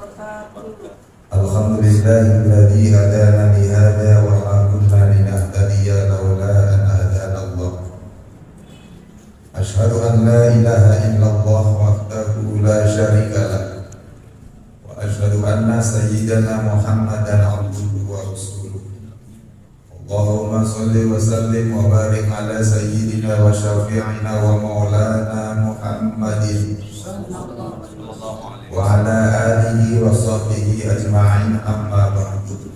Alhamdulillahilladzi hadana li hadza wa ma kunna linahtadiya laula an hadana Allah. Asyhadu an la ilaha illallah wahdahu la syarika lah. Wa asyhadu anna sayyidana Muhammadan abduhu wa rasuluh. Allahumma shalli wa sallim wa barik ala sayyidina wa syafi'ina wa maulana Muhammadin wa ala alihi wa sahbihi ajma'in, amma ba'du.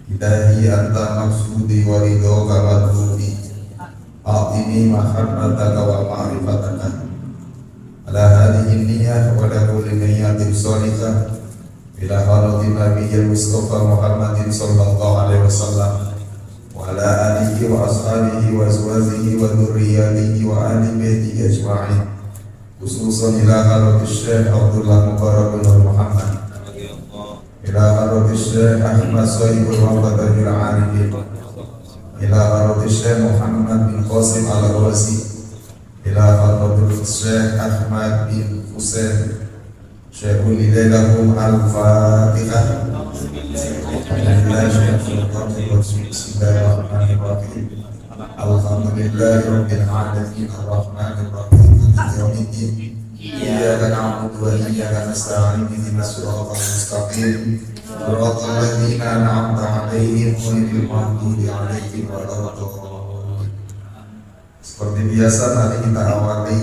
Ilahi anta maksudi wa ridhoka matlubi, a'tini mahabbataka wa ma'rifataka ala hadhihi niyyah wa la kulli niyyatin shalihah ila hadratin nabiyyil mustafa Muhammadin sallallahu alaihi wasallam wa ala alihi wa ashabihi wa azwajihi wa dhurriyyatihi wa ahli baitihi ajma'in, khususan ila hadratis Syekh Abdullah Mubarak bin Muhammad, ila hadratis Syekh Ahmad Sahibul Wabadajul Arifin, ila hadratis Syekh Muhammad bin Qasim Al-Ghawasi, ila hadratis Syekh Ahmad bin Husain Syekhul Lilailahum Al-Fatihah. Bismillahirrahmanirrahim. Alhamdulillahi rabbil alamin arrahmanir rahim maliki yaumiddin. Iyyaka na'budu wa iyyaka nasta'in ihdinas siratal mustaqim siratal ladzina an'amta 'alaihim ghairil maghdubi 'alaihim waladdallin. Seperti biasa, mari kita awali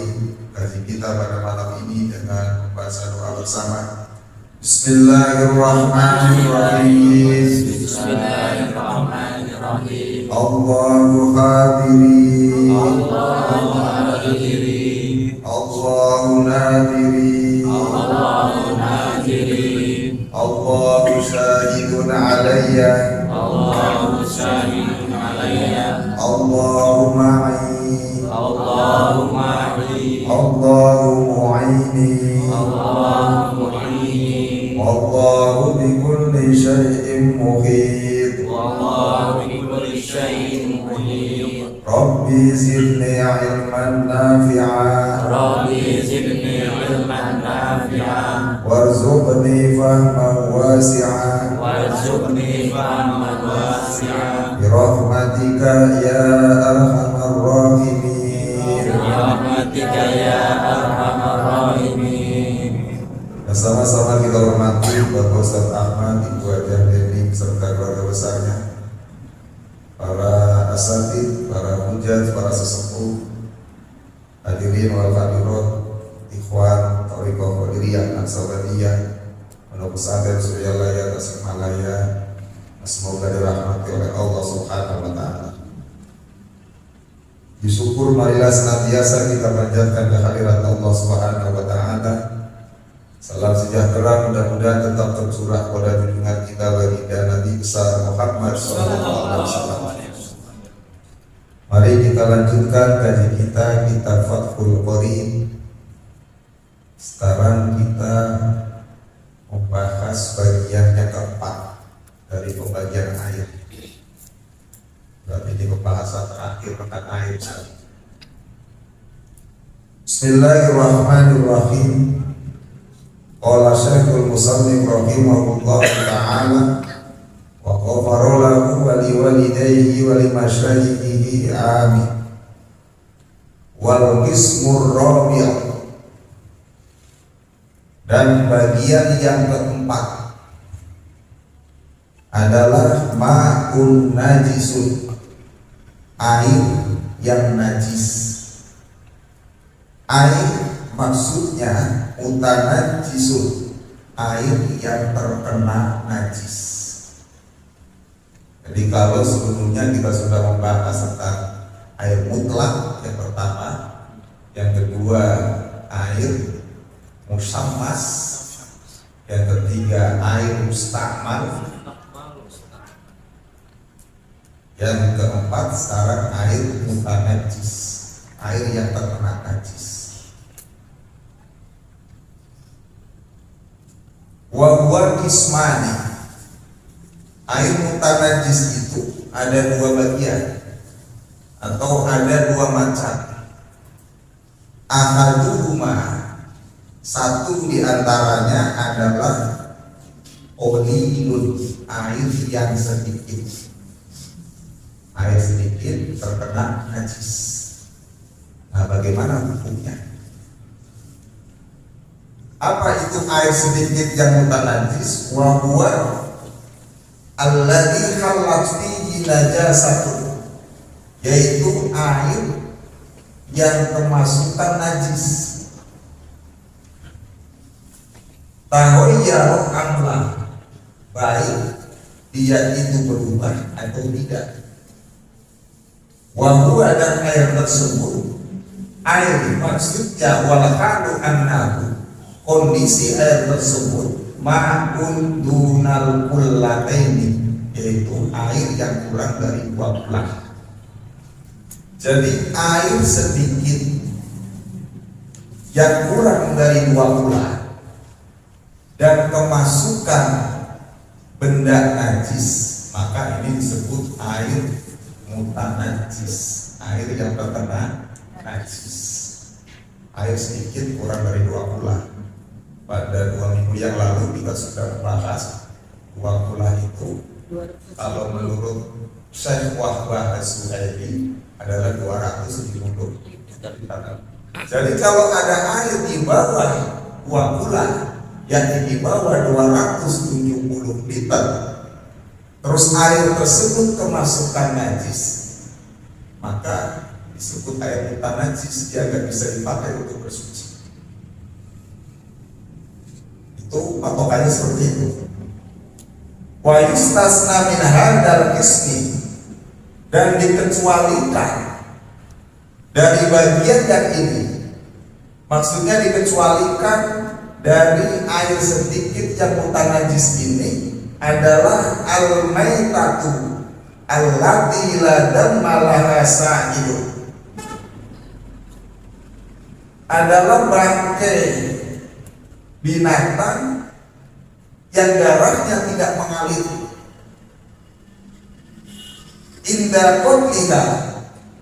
kaji kita pada malam ini dengan membaca doa bersama. Bismillahirrahmanirrahim. Bismillahirrahmanirrahim. Allahu hadiri, Allahu hadiri, Allahu nadiri, Allahu nadiri, Allahu syahidun alayya, Allahu syahidun alayya, Allahu ma'i, Allahu ma'i, Allahu mu'ini, Allahu mu'ini, Allahu bi kulli syai'in muhit, Allahu bi kulli syai'in muhit. Rabbi zidni ilman nafi'a, Rabbi zidni ilman nafi'a, warzuqni fahman wasi'a, warzuqni fahman wasi'a, birahmatika ya arhamar rahimin, birahmatika ya arhamar rahimin. Bersama-sama kita hormati Bapak Ustaz Ahmad, Ibu Hajar Dening serta keluarga besarnya, para asatidz, para hujjah, para sesepuh, hadirin wal hadirat, ikhwan thariqah qadiriyah Naksabandiyah, Pondok Pesantren Suryalaya Tasikmalaya, semoga dirahmati oleh Allah Subhanahu wa taala. Disyukur marilah senantiasa kita panjatkan kehadirat Allah Subhanahu wa taala. Salam sejahtera mudah-mudahan tetap tercurah pada junjungan kita baginda Nabi besar Muhammad sallallahu alaihi wasallam. Mari kita lanjutkan kaji kita kitab Fathul Qorib. Sekarang kita membahas bagian yang keempat dari pembagian air. Berarti ini pembahasan terakhir tentang air. Bismillahirrahmanirrahim. Qala Syekhul Musannif rahimahullah ta'ala wa ghafara lahu wa liwalidayhi wa limasyayikhihi amin. Wal qismur rabi', dan bagian yang keempat adalah ma'un najisun, air yang najis. Air maksudnya mutanajisun, air yang terkena najis. Jadi kalau sebelumnya kita sudah membahas tentang air mutlak yang pertama, yang kedua air musammas, yang ketiga air mustakmal, yang keempat sekarang air mutanajis, air yang terkena najis. Wa huwa qismani, air mutanajis itu ada dua bagian atau ada dua macam. Ahaduhuma, satu di antaranya adalah qalilun, air yang sedikit. Air sedikit terkena najis. Nah, bagaimana hukumnya? Apa itu air sedikit yang mutanajis? Wa huwa alladzi khallat fihi najasatu, yaitu air yang kemasukan najis. Tahoyyaro amla, baik dia itu berubah atau tidak. Wa huwa, dan air tersebut, air maksudnya walakadu annahu, kondisi air tersebut ma'un dunal kullataini, yaitu air yang kurang dari 2 kulah. Jadi air sedikit yang kurang dari 2 kulah dan kemasukan benda najis, maka ini disebut air mutanajis, air yang terkena najis. Air sedikit kurang dari 2 kulah. Pada 2 minggu yang lalu kita sudah membahas 2 kulah itu kalau menurut Syekh Wahbah As-Suhaili adalah 270 liter. Jadi kalau ada air di bawah 2 kulah, yang di bawah 270 liter, terus air tersebut kemasukan najis, maka disebut air mutanajis, dia nggak bisa dipakai untuk bersuci. Itu patokannya seperti itu. Wa yustasna min hadzal qismi, dan dikecualikan dari bagian yang ini. Maksudnya dikecualikan dari air sedikit yang mutanajis ini adalah al-maitatu allati la damma laha sa'ilu, adalah bangkai binatang yang darahnya tidak mengalir. Inda qatliha,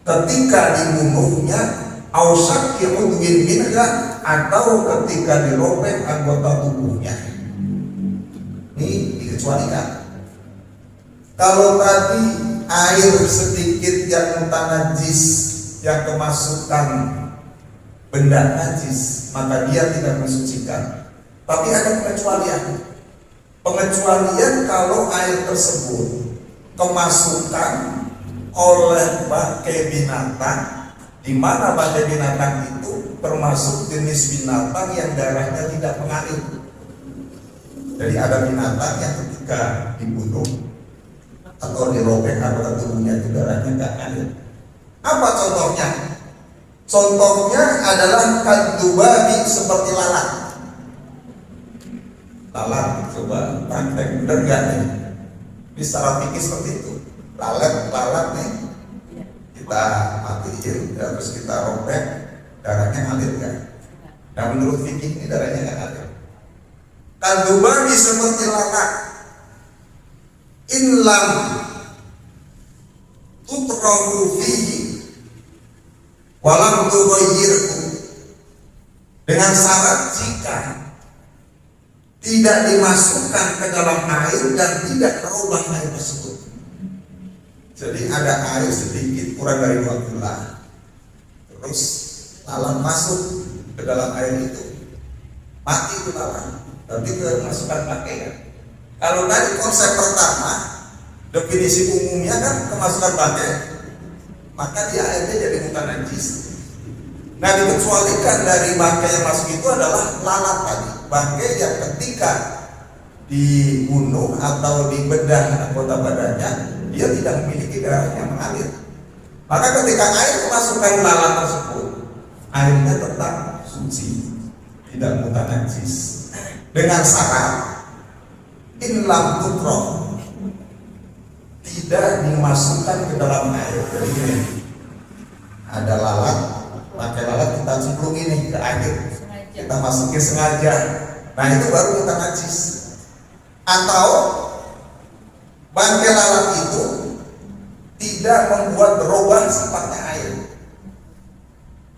ketika dibunuhnya, au syakki udwin minha, atau ketika dirobek anggota tubuhnya. Ini dikecualikan. Kalau tadi air sedikit yang mutanajis, yang kemasukan benda najis, maka dia tidak mensucikan. Tapi ada pengecualian. Pengecualian kalau air tersebut kemasukan oleh bangkai binatang, di mana bangkai binatang itu termasuk jenis binatang yang darahnya tidak mengalir. Jadi ada binatang yang ketika dibunuh atau dirobek anggota tubuhnya itu darahnya tidak mengalir. Apa contohnya? Contohnya adalah kadzubabi, seperti lalat. Lalat, coba praktek, benar nggak nih? Ini secara fikih seperti itu. Lalat nih, kita matiin, terus kita robek, darahnya ngalir kan? Nah, menurut fikih ini darahnya nggak ngalir. Kadzubabi seperti lalat, inlam tutrahu fihi walam tughayyirhu, dengan syarat jika tidak dimasukkan ke dalam air dan tidak merubah air tersebut. Jadi ada air sedikit kurang dari 2 kulah, terus lalat masuk ke dalam air itu, mati itu lalat, tapi masukkan pakaian. Kalau tadi konsep pertama, definisi umumnya kan kemasukan bangkai, maka dia airnya jadi mutanajis. Nah, dikecualikan dari bangkai yang masuk itu adalah lalat tadi, bangkai yang ketika dibunuh atau dibedah anggota badannya, dia tidak memiliki darah yang mengalir. Maka ketika air kemasukan lalat tersebut, airnya tetap suci, tidak mutanajis, dengan syarat inlam tutroh, tidak dimasukkan ke dalam air. Jadi ini ada lalat, pakai lalat kita cemplung ini ke air, kita masukin sengaja, nah itu baru mutanajis. Atau bangkai lalat itu tidak membuat berubah sifatnya air,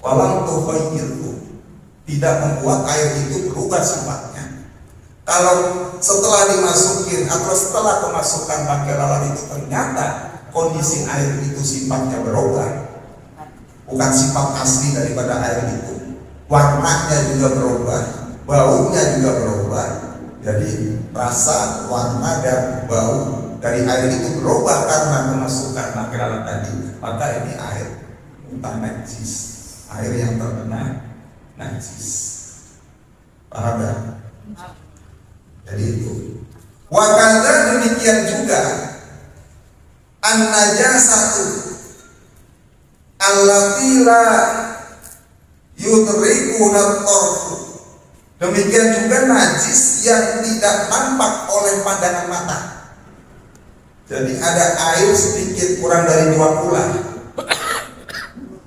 walam tughayyirhu, tidak membuat air itu berubah sifatnya. Kalau setelah dimasukin atau setelah kemasukan pakai lalat itu ternyata kondisi air itu sifatnya berubah, bukan sifat asli daripada air itu, warnanya juga berubah, baunya juga berubah. Jadi rasa, warna, dan bau dari air itu berubah karena kemasukan pakai lalat tadi. Maka ini air muntah najis, air yang terkena najis. Paham ya? Jadi itu. Wakanda demikian juga an-najasatu allati la yudrikuha at-tarfu. Demikian juga najis yang tidak nampak oleh pandangan mata. Jadi ada air sedikit kurang dari 2 kula,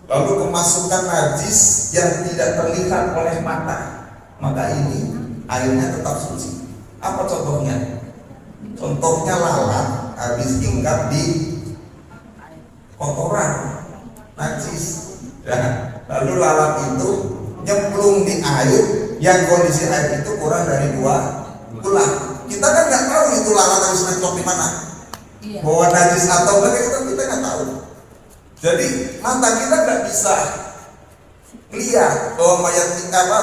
lalu kemasukan najis yang tidak terlihat oleh mata, maka ini airnya tetap suci. Apa contohnya? Contohnya lalat habis hinggap di kotoran najis, dan lalu lalat itu nyemplung di air yang kondisi air itu kurang dari 2 kula. Kita kan nggak tahu itu lalat habis nyemplung di mana, bahwa najis atau enggak kita nggak tahu. Jadi mata kita nggak bisa lihat bahwa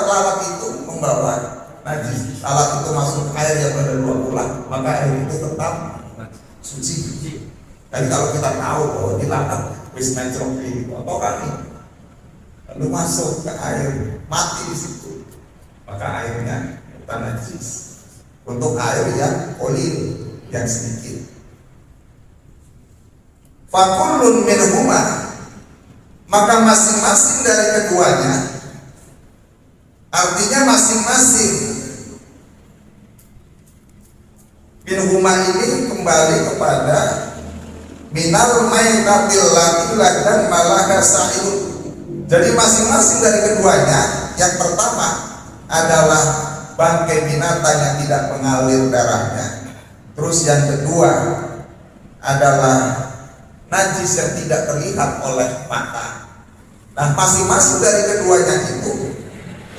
lalat itu membawa najis. Lalat itu masuk air yang ada 2 kula, maka air itu tetap suci. Jadi kalau kita tahu bahwa ini lalat wis mencrok di kotoran, lalu masuk ke air, mati di situ, maka airnya bukan najis. Untuk air yang kolil, yang sedikit. Fakullun minhuma, maka masing-masing dari keduanya, artinya masing-masing minhuma ini kembali kepada minal maitatil lati dan malaha sa'ilun. Jadi masing-masing dari keduanya, yang pertama adalah bangkai binatang yang tidak mengalir darahnya. Terus yang kedua adalah najis yang tidak terlihat oleh mata. Nah, masing-masing dari keduanya itu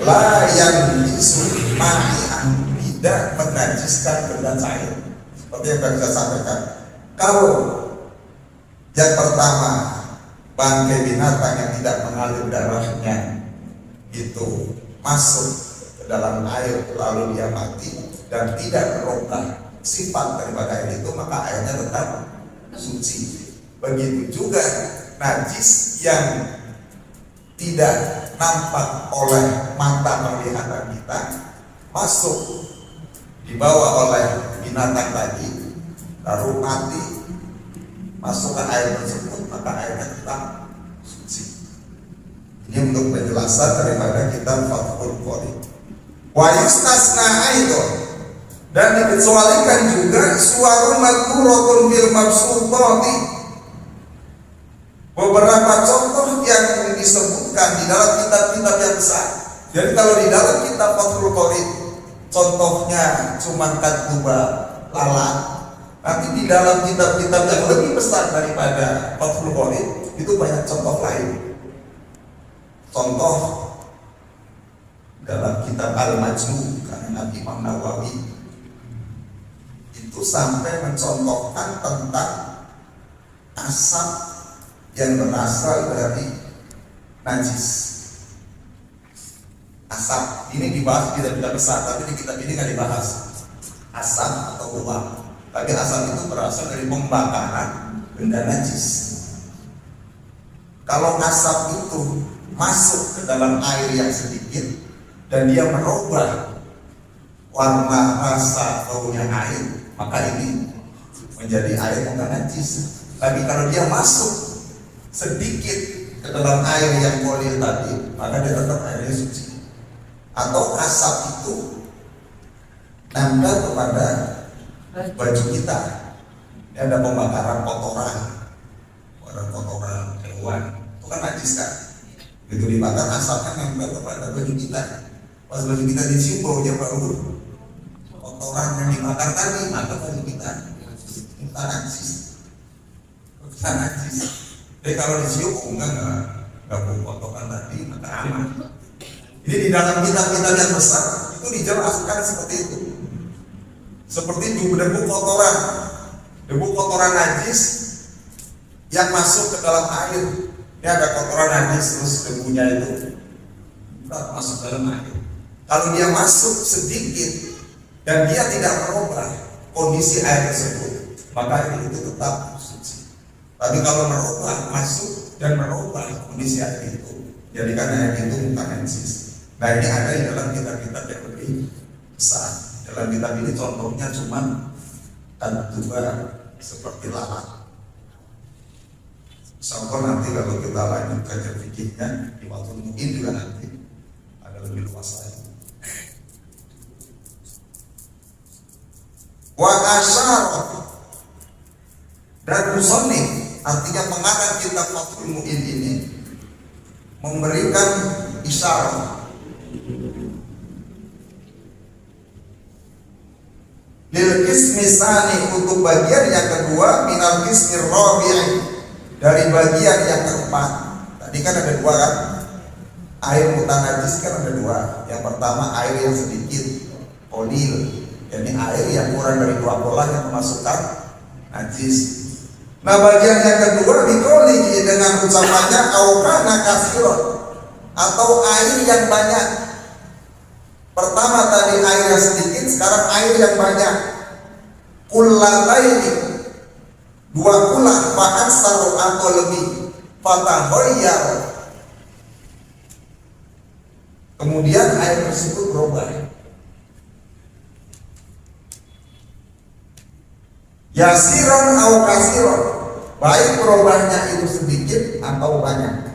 la yang bisu mani'an, tidak menajiskan benda cair. Seperti yang tadi saya sampaikan, kalau yang pertama bangkai binatang yang tidak mengalir darahnya itu masuk ke dalam air lalu dia mati dan tidak berubah sifat daripada air itu, maka airnya tetap suci. Begitu juga najis yang tidak nampak oleh mata penglihatan kita masuk dibawa oleh binatang tadi lalu mati masuk ke air tersebut, maka airnya tetap suci. Ini untuk penjelasan daripada kitab Fathul Qorib. Wa yustasna aidon, dan dikecualikan juga suwarun madhuratun bil mabsutati, beberapa contoh yang disebutkan di dalam kitab-kitab yang besar. Jadi kalau di dalam kitab Fathul Qorib contohnya cuma katuba lalat, nanti di dalam kitab-kitab yang lebih besar daripada Fathul Qorib itu banyak contoh lain. Contoh dalam kitab Al-Majmu karena Imam Nawawi itu sampai mencontohkan tentang asap yang berasal dari najis. Asap ini dibahas di kitab besar, tapi di kitab ini nggak dibahas asap atau uap. Tapi asap itu berasal dari pembakaran benda najis. Kalau asap itu masuk ke dalam air yang sedikit dan dia merubah warna, rasa, baunya air, maka ini menjadi air yang najis. Tapi kalau dia masuk sedikit ke dalam air yang kolil tadi, maka dia tetap airnya suci. Atau asap itu nempel kepada baju kita. Ini ada pembakaran kotoran hewan, itu kan najis kan? Begitu dibakar asapnya nempel kepada baju kita. Pas baju kita dicium baunya baru kotoran yang dibakar tadi, maka baju kita najis. Jadi kalau dicium enggak bau kotoran tadi, maka aman. Ini di dalam kitab-kitab yang besar itu dijelaskan seperti itu. seperti debu kotoran, najis yang masuk ke dalam air. Ini ada kotoran najis, terus debunya itu masuk dalam air. Kalau dia masuk sedikit dan dia tidak merubah kondisi air tersebut, maka air itu tetap suci. Tapi kalau merubah, masuk dan merubah kondisi air itu, jadikan air itu bukan najis. Nah, ini ada di dalam kitab-kitab yang lebih besar. Dalam kitab ini contohnya cuma dua seperti lalat. Contoh nanti kalau kita lanjut kajian fikihnya di waktu mungkin juga nanti ada lebih luas lagi. Wa asyara, dan musannif, artinya pengarang kitab Fathul Mu'in ini memberikan isyarat lil qismi tsani, untuk bagian yang kedua, minal qismi rabi'i, dari bagian yang keempat. Tadi kan ada dua kan, air mutanajis kan ada dua. Yang pertama air yang sedikit, qalil, jadi air yang kurang dari 2 bola yang memasukkan najis. Nah, bagian yang kedua biqaulihi, dengan ucapannya aukana katsiran, atau air yang banyak. Pertama tadi air yang sedikit, sekarang air yang banyak. Kullataini, 2 kulah, bahkan saru atau lebih. Fatahoyyar, kemudian air tersebut berubah. Yasiron au kasiron, baik berubahnya itu sedikit atau banyak.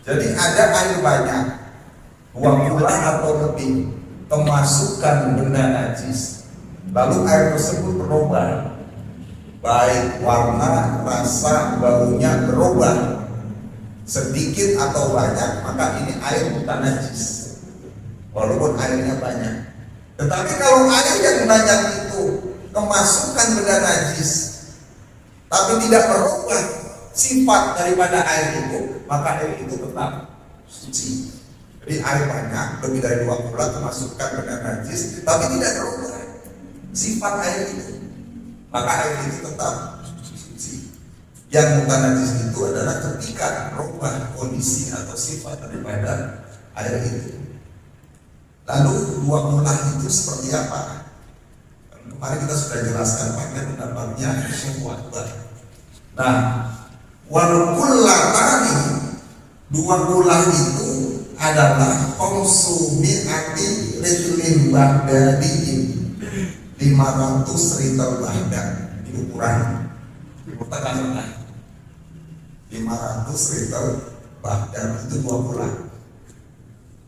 Jadi ada air banyak, 2 kulah atau lebih, kemasukan benda najis, lalu air tersebut berubah, baik warna, rasa, baunya berubah, sedikit atau banyak, maka ini air bukan najis walaupun airnya banyak. Tetapi kalau air yang banyak itu kemasukan benda najis tapi tidak merubah sifat daripada air itu, maka air itu tetap suci. Jadi air banyak, lebih dari 2 kulah, kemasukan benda najis tapi tidak merubah sifat air itu, maka air itu tetap suci. Yang bukan najis itu adalah ketika merubah kondisi atau sifat daripada air itu. Lalu 2 kulah itu seperti apa? Kemarin kita sudah jelaskan pakai pendapatnya Syekh Wahbah. Nah, wal kullatani, 2 kulah itu adalah konsumi ati litlin baghdadiin, 500 ritel Baghdad. Ini ukuran pertanyaan 500 ritel Baghdad itu 2 kulah.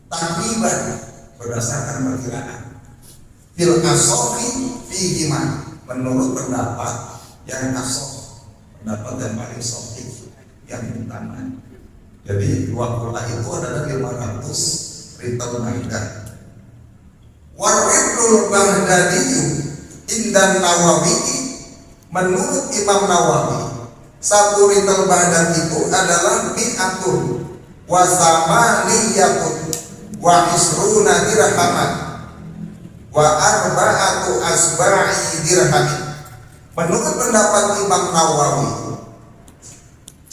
Takriban berdasarkan perkiraan. Fil asofi fihiman, menurut pendapat yang asof, pendapat yang paling sahih, yang utama. Jadi 2 kulah itu adalah 500 ritel Baghdad. Waridul Baghdadiyu indan Nawawi, menurut Imam Nawawi 1 ritel Baghdad itu adalah mi'atun wa samaniyatun wa isruna dirhaman wa arba'atu asba'i dirhamin. Menurut pendapat Imam Nawawi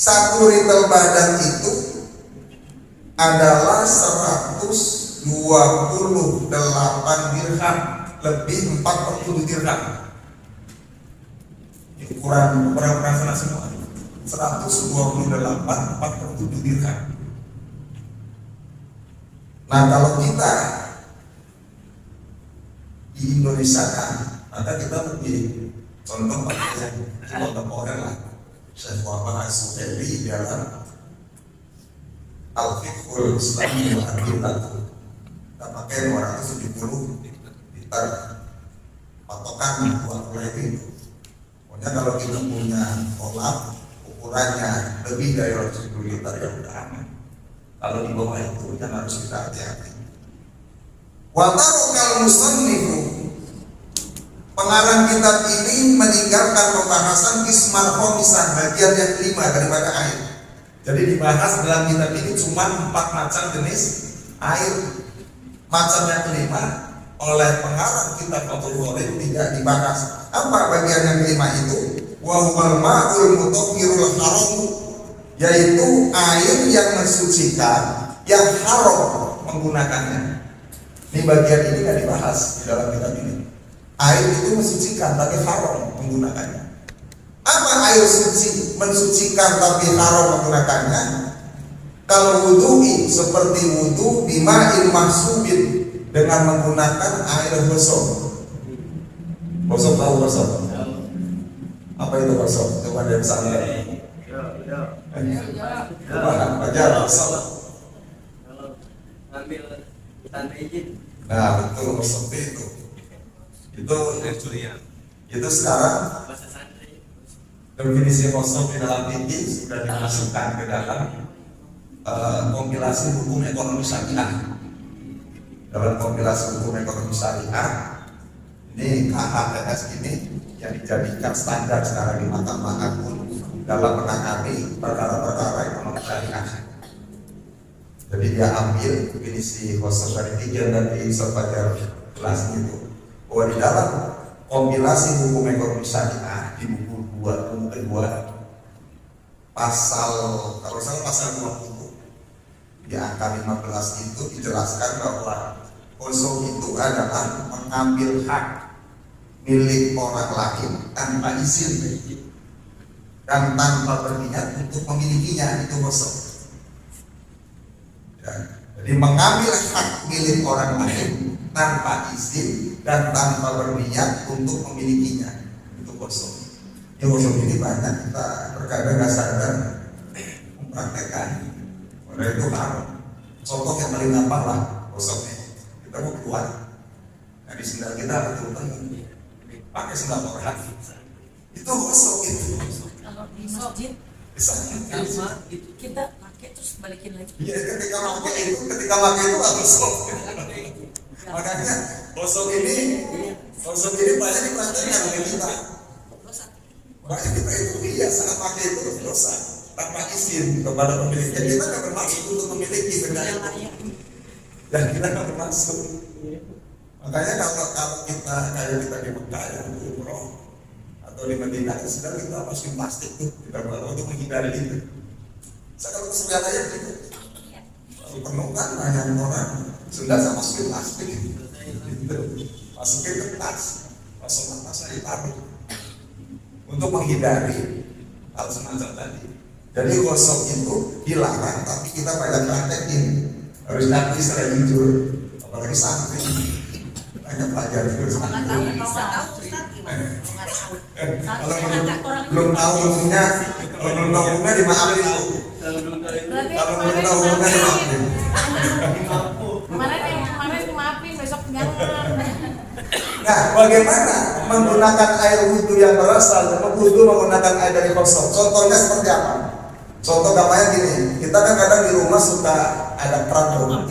1 ritel Baghdad itu adalah 128 dirham, lebih 47 dirham. Ukuran sana semua 128 47 dirham. Nah, kalau kita di Indonesia kan, maka kita lebih contoh pakai contemporer lah. Syekh Muhammad As-Suhaili dalam Al-Fiqhul Islami wa Adillatuh, kita pakai 270 liter patokan 2 kulah itu. Pokoknya kalau kita punya kolam ukurannya lebih dari 270 liter ya udah aman. Kalau di bawah itu yang harus kita hati-hati. Wa tarokal musannifu, pengarang kitab ini meninggalkan pembahasan kismar khomisah, bagian yang kelima daripada air. Jadi dibahas dalam kitab ini cuma 4 macam jenis air. Macam yang kelima oleh pengarang kitab Fathul Qorib tidak dibahas. Apa bagian yang kelima itu? Wa huwal ma'ul mutahhirul haram, yaitu air yang mensucikan yang haram menggunakannya. Ini bagian ini nggak dibahas di dalam kitab ini. Air itu mensucikan tapi haram menggunakannya. Apa air suci mensucikan tapi haram menggunakannya? Kalau wudhu seperti wudhu bima'il mahsubin, dengan menggunakan air gosok. Gosok tahu gosok? Apa itu gosok? Coba dari sana. Coba ajar gosok. Ambil tanpa izin. Nah, betul gosok itu. Itu sekarang definisi gosok di dalam fikih sudah dimasukkan ke dalam kompilasi hukum ekonomi syariah. Dalam kompilasi hukum ekonomi syariah ini KHPS ini yang dijadikan standar sekarang di Mahkamah Agung dalam menangani perkara-perkara ekonomi syariah. Jadi dia ambil definisi khusus dari tiga dan di sebagai kelas itu bahwa di dalam kompilasi hukum ekonomi syariah di buku kedua pasal, kalau salah pasal 20 di angka 15 itu dijelaskan bahwa kosong itu adalah mengambil hak milik orang lain tanpa izin dan tanpa berniat untuk memilikinya, itu kosong. Ya, jadi mengambil hak milik orang lain tanpa izin dan tanpa berniat untuk memilikinya, itu kosong. Ya, kosong ini banyak kita terkadang nggak sadar mempraktekkan. Oleh itu haram. Contoh yang paling gampang lah kosongnya. Kita mau keluar, nah di sendal kita betul-betul pakai sendal orang, itu gosok itu. Kalau di masjid Bisa kita pakai terus balikin lagi. iya, ketika pakai itu harus gosok. Makanya gosok ini banyak dipraktekkan oleh kita. Banyak kita itu iya saat pakai itu dosa tanpa izin kepada pemilik. Kita nggak bermaksud untuk memiliki benda itu. Dan kita nggak bermaksud. Makanya kalau kita kayak kita di Mekah ya, umroh atau di Madinah, sedang kita masukin plastik tuh kita bawa untuk menghindari itu. Saya kalau kesulitan aja gitu. Kalau penuh kan banyak orang sudah saya masukin plastik, gitu. Masukin ke tas, masuk tas saya taruh untuk menghindari hal semacam tadi. Jadi gosok itu dilarang, tapi kita banyak praktekin. Harus nanti secara jujur, apalagi santri banyak pelajar itu. Kalau belum tahu umumnya, dimaafin. Kalau belum tahu umumnya dimaafin. Kemarin maafin, besok jangan. Nah, bagaimana menggunakan air wudhu yang berasal wudhu menggunakan air dari kosong? Contohnya seperti apa? Contoh gampangnya gini, kita kan kadang di rumah suka ada keran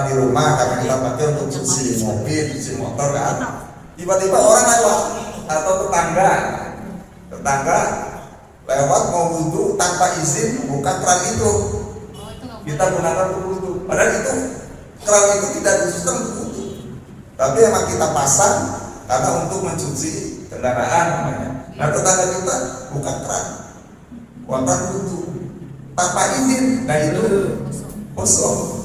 di rumah karena kita pakai untuk cuci mobil, cuci motor kan. Tiba-tiba orang lewat atau tetangga lewat mau wudhu tanpa izin buka keran itu. Kita gunakan untuk wudhu. Padahal itu keran itu tidak dikhususkan untuk wudhu, tapi emang kita pasang karena untuk mencuci kendaraan namanya. Nah, tetangga kita buka keran, bukan wudhu tanpa izin. Nah itu kosong.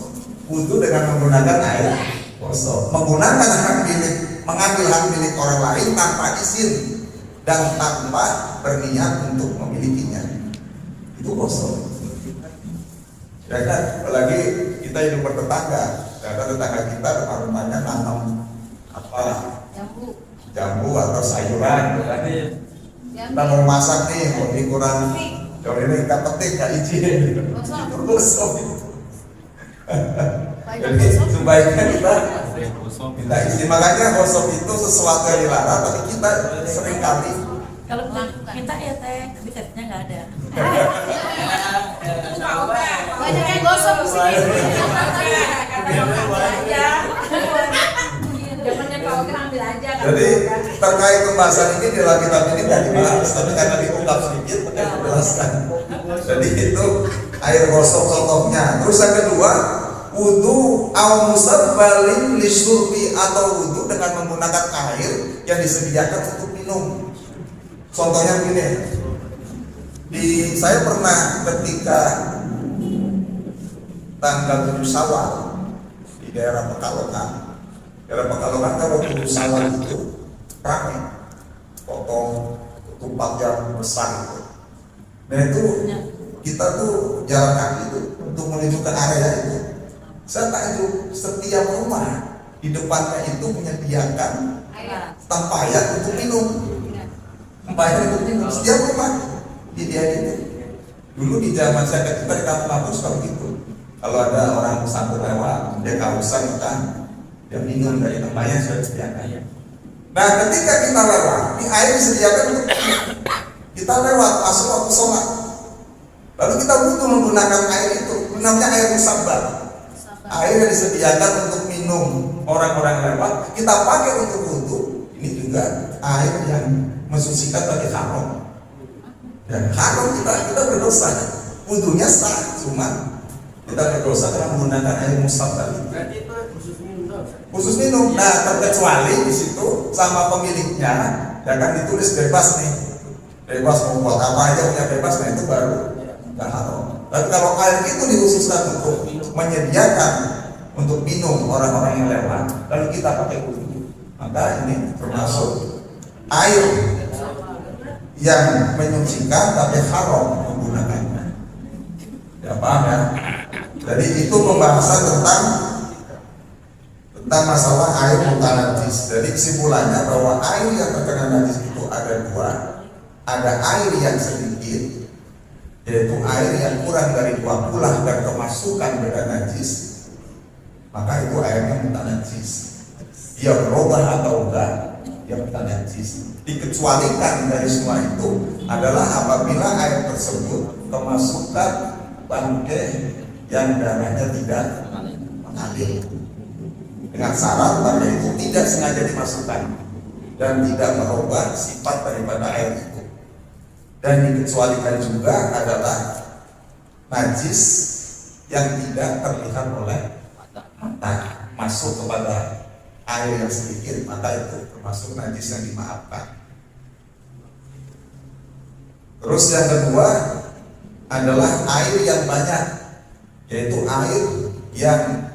Wudhu dengan menggunakan air kosong, menggunakan hak milik, mengambil hak milik orang lain tanpa izin dan tanpa berniat untuk memilikinya, itu kosong. Ya kan, apalagi kita hidup bertetangga, ada tetangga kita rumahnya tanam apa, jambu atau sayuran, kita mau masak nih, mau kurang, jauh ini kita petik nggak izin, itu kosong. Jadi sebaiknya kita minta izin. Makanya gosok itu sesuatu yang dilarang, tapi kita sering kali Kalau kita ya teh, tapi tesnya nggak ada. Banyak yang gosok di sini. Zamannya Pak Oke ambil aja. Jadi terkait pembahasan ini di dalam kitab ini tidak dibahas, tapi karena diungkap sedikit akan dijelaskan. Jadi itu air gosok contohnya. Terus yang kedua, wudu au musabbalin lisyurbi, atau wudu dengan menggunakan air yang disediakan untuk minum. Contohnya gini, saya pernah ketika tanggal 7 Syawal di daerah Pekalongan. Daerah Pekalongan kan waktu Syawal itu ramai, potong ketupat yang besar itu. Nah itu kita tuh jalan kaki itu untuk menuju ke area itu. Saya takjub, setiap rumah di depannya itu menyediakan tempayan untuk minum. Tempayan untuk minum setiap rumah di dia itu. Dulu di zaman saya kecil di kampung-kampung suka begitu. Kalau ada orang satu lewat, dia kausan kan, dia minum dari tempayan sudah disediakan. Nah ketika kita lewat, ini air disediakan untuk kita lewat masuk waktu sholat. Lalu kita butuh menggunakan air itu, namanya air musabbal. Air yang disediakan untuk minum orang-orang lewat, kita pakai untuk wudu. Ini juga air yang mensucikan bagi haram. Dan haram kita berdosa. Wudunya sah, cuma kita berdosa karena menggunakan air musabbal. Berarti itu khusus minum. Khusus minum. Nah, terkecuali di situ sama pemiliknya, ya kan ditulis bebas nih. Bebas mau buat apa aja punya bebas, nah itu baru nggak haram. Tapi kalau air itu dikhususkan untuk menyediakan untuk minum orang-orang yang lewat, lalu kita pakai wudu, maka ini termasuk air yang menyucikan tapi haram menggunakannya. Ya paham ya? Jadi itu pembahasan tentang masalah air mutanajis. Jadi kesimpulannya bahwa air yang terkena najis itu ada dua. Ada air yang sedikit, yaitu air yang kurang dari 2 kulah dan kemasukan benda najis, maka itu airnya mutanajis. Dia berubah atau enggak, dia mutanajis. Dikecualikan dari semua itu adalah apabila air tersebut kemasukan bangkai yang darahnya tidak mengalir, dengan syarat bangkai itu tidak sengaja dimasukkan dan tidak merubah sifat daripada air itu. Dan dikecualikan juga adalah najis yang tidak terlihat oleh mata masuk kepada air yang sedikit, maka itu termasuk najis yang dimaafkan. Terus yang kedua adalah air yang banyak, yaitu air yang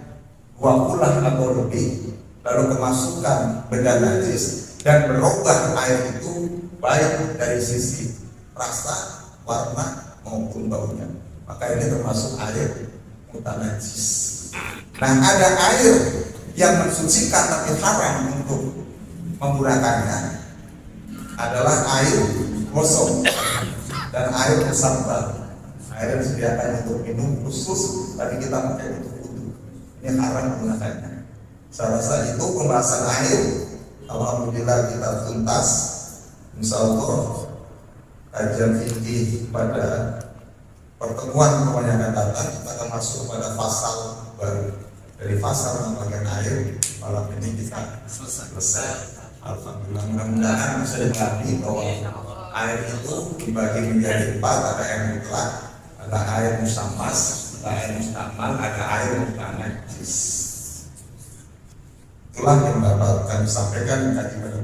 2 kulah atau lebih, lalu kemasukan benda najis dan berubah air itu baik dari sisi rasa, warna maupun baunya, maka ini termasuk air mutanajis. Nah ada air yang mensucikan tapi haram untuk menggunakannya adalah air gosok dan air musabbal. Air yang disediakan untuk minum khusus, tapi kita pakai untuk wudu, ini haram menggunakannya. Saya rasa itu pembahasan air. Alhamdulillah kita tuntas. Insyaallah kajian fikih pada pertemuan yang akan datang kita akan masuk pada pasal baru. Dari pasal pembagian air malam ini kita selesai. Alhamdulillah, mudah-mudahan bisa dipahami bahwa air itu dibagi menjadi 4. Ada air mutlak, ada air musammas, ada air mustamal, ada air mutanajis. Itulah yang dapat kami sampaikan kajian